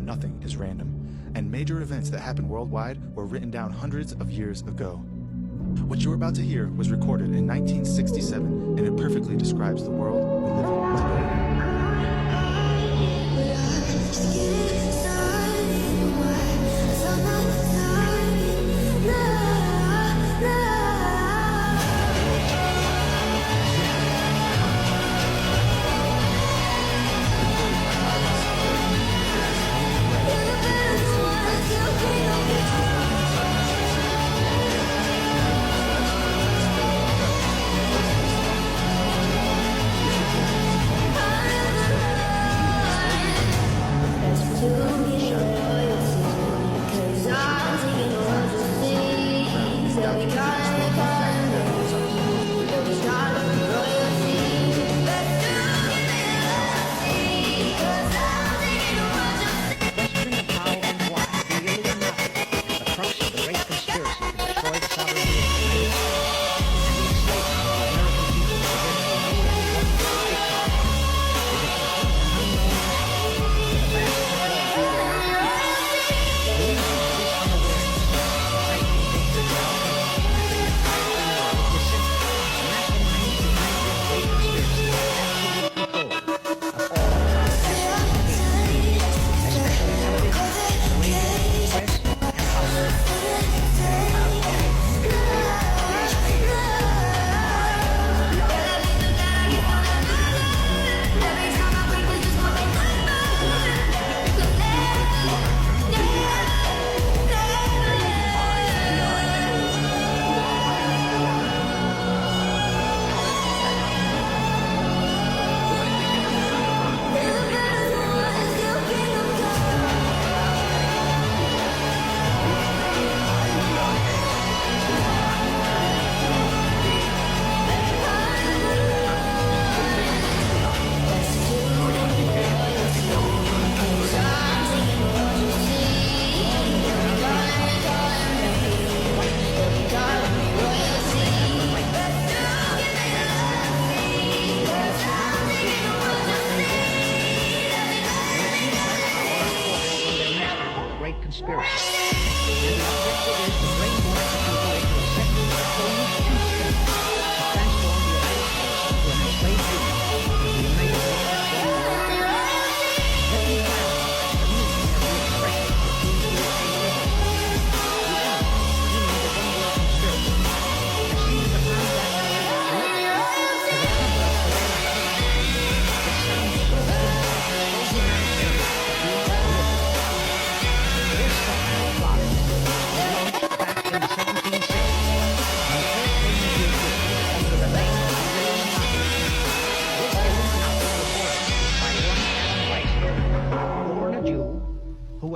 nothing is random, and major events that happen worldwide were written down hundreds of years ago. What you're about to hear was recorded in 1967, and it perfectly describes the world we live in today.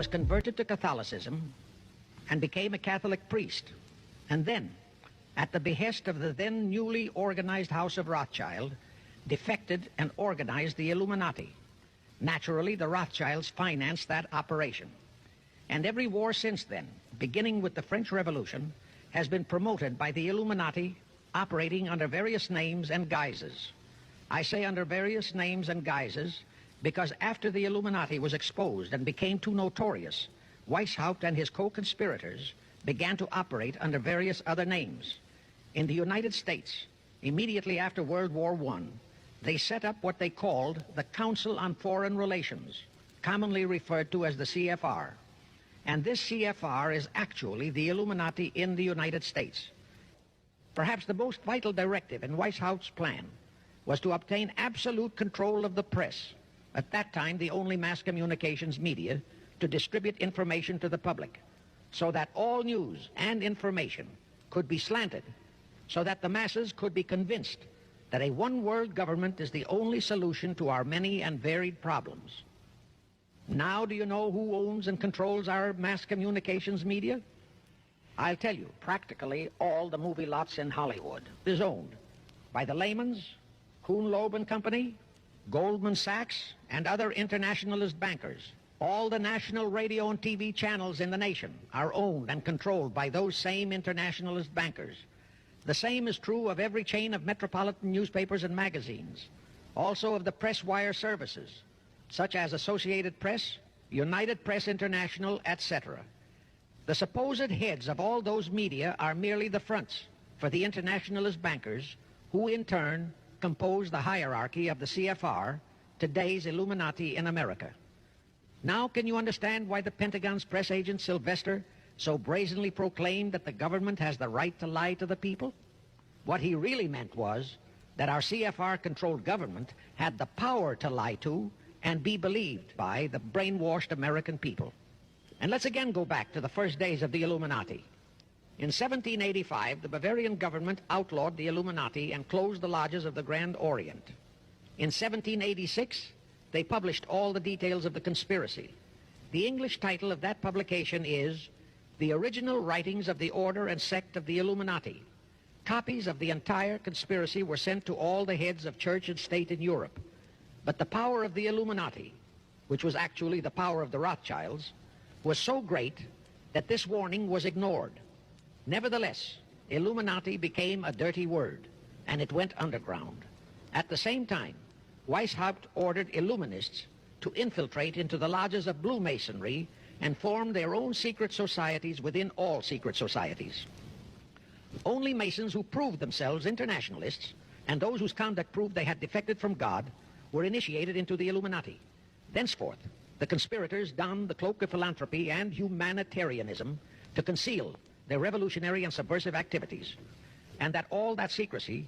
Converted to Catholicism and became a Catholic priest, and then, at the behest of the then newly organized House of Rothschild, defected and organized the Illuminati. Naturally, the Rothschilds financed that operation. And every war since then, beginning with the French Revolution, has been promoted by the Illuminati, operating under various names and guises. I say under various names and guises because after the Illuminati was exposed and became too notorious, Weishaupt and his co-conspirators began to operate under various other names. In the United States, immediately after World War I, they set up what they called the Council on Foreign Relations, commonly referred to as the CFR. And this CFR is actually the Illuminati in the United States. Perhaps the most vital directive in Weishaupt's plan was to obtain absolute control of the press, at that time the only mass communications media, to distribute information to the public, so that all news and information could be slanted, so that the masses could be convinced that a one-world government is the only solution to our many and varied problems. Now do you know who owns and controls our mass communications media? I'll tell you, practically all the movie lots in Hollywood is owned by the Lehmans, Kuhn Loeb and Company, Goldman Sachs, and other internationalist bankers. All the national radio and TV channels in the nation are owned and controlled by those same internationalist bankers. The same is true of every chain of metropolitan newspapers and magazines, also of the press wire services, such as Associated Press, United Press International, etc. The supposed heads of all those media are merely the fronts for the internationalist bankers who in turn compose the hierarchy of the CFR, today's Illuminati in America. Now can you understand why the Pentagon's press agent Sylvester so brazenly proclaimed that the government has the right to lie to the people? What he really meant was that our CFR-controlled government had the power to lie to and be believed by the brainwashed American people. And let's again go back to the first days of the Illuminati. In 1785, the Bavarian government outlawed the Illuminati and closed the lodges of the Grand Orient. In 1786, they published all the details of the conspiracy. The English title of that publication is The Original Writings of the Order and Sect of the Illuminati. Copies of the entire conspiracy were sent to all the heads of church and state in Europe. But the power of the Illuminati, which was actually the power of the Rothschilds, was so great that this warning was ignored. Nevertheless, Illuminati became a dirty word, and it went underground. At the same time, Weishaupt ordered Illuminists to infiltrate into the lodges of Blue Masonry and form their own secret societies within all secret societies. Only Masons who proved themselves internationalists and those whose conduct proved they had defected from God were initiated into the Illuminati. Thenceforth, the conspirators donned the cloak of philanthropy and humanitarianism to conceal their revolutionary and subversive activities, and that all that secrecy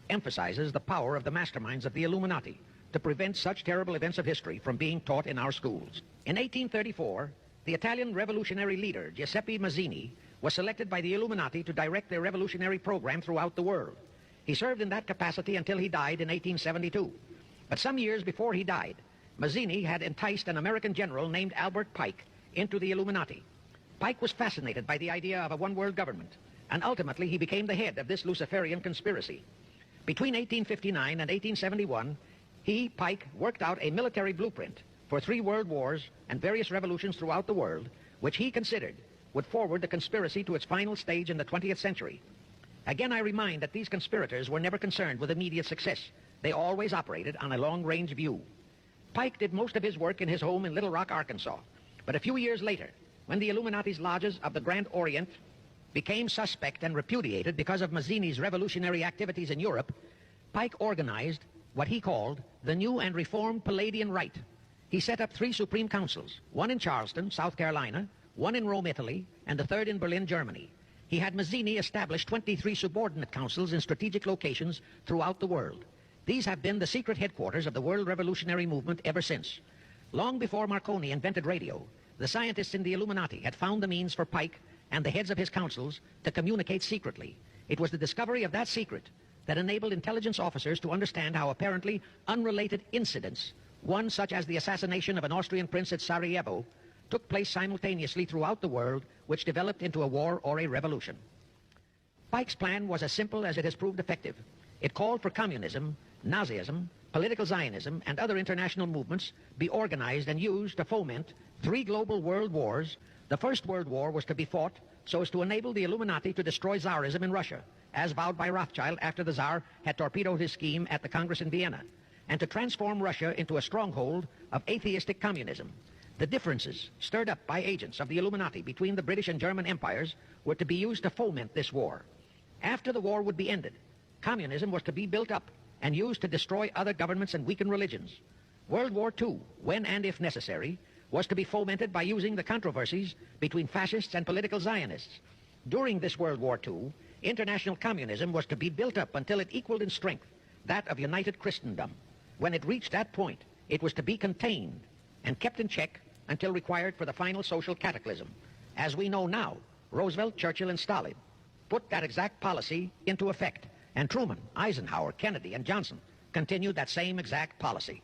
emphasizes the power of the masterminds of the Illuminati to prevent such terrible events of history from being taught in our schools. In 1834, the Italian revolutionary leader, Giuseppe Mazzini, was selected by the Illuminati to direct their revolutionary program throughout the world. He served in that capacity until he died in 1872. But some years before he died, Mazzini had enticed an American general named Albert Pike into the Illuminati. Pike was fascinated by the idea of a one-world government, and ultimately he became the head of this Luciferian conspiracy. Between 1859 and 1871, Pike, worked out a military blueprint for 3 world wars and various revolutions throughout the world, which he considered would forward the conspiracy to its final stage in the 20th century. Again, I remind that these conspirators were never concerned with immediate success. They always operated on a long-range view. Pike did most of his work in his home in Little Rock, Arkansas. But a few years later, when the Illuminati's lodges of the Grand Orient became suspect and repudiated because of Mazzini's revolutionary activities in Europe, Pike organized what he called the New and Reformed Palladian Rite. He set up 3 supreme councils, one in Charleston, South Carolina, one in Rome, Italy, and the third in Berlin, Germany. He had Mazzini establish 23 subordinate councils in strategic locations throughout the world. These have been the secret headquarters of the world revolutionary movement ever since. Long before Marconi invented radio, the scientists in the Illuminati had found the means for Pike and the heads of his councils to communicate secretly. It was the discovery of that secret that enabled intelligence officers to understand how apparently unrelated incidents, one such as the assassination of an Austrian prince at Sarajevo, took place simultaneously throughout the world, which developed into a war or a revolution. Pike's plan was as simple as it has proved effective. It called for communism, Nazism, political Zionism, and other international movements be organized and used to foment 3 global world wars. The First World War was to be fought so as to enable the Illuminati to destroy Tsarism in Russia, as vowed by Rothschild after the Tsar had torpedoed his scheme at the Congress in Vienna, and to transform Russia into a stronghold of atheistic communism. The differences stirred up by agents of the Illuminati between the British and German empires were to be used to foment this war. After the war would be ended, communism was to be built up and used to destroy other governments and weaken religions. World War II, when and if necessary, was to be fomented by using the controversies between fascists and political Zionists. During this World War II, international communism was to be built up until it equaled in strength that of united Christendom. When it reached that point, it was to be contained and kept in check until required for the final social cataclysm. As we know now, Roosevelt, Churchill, and Stalin put that exact policy into effect, and Truman, Eisenhower, Kennedy, and Johnson continued that same exact policy.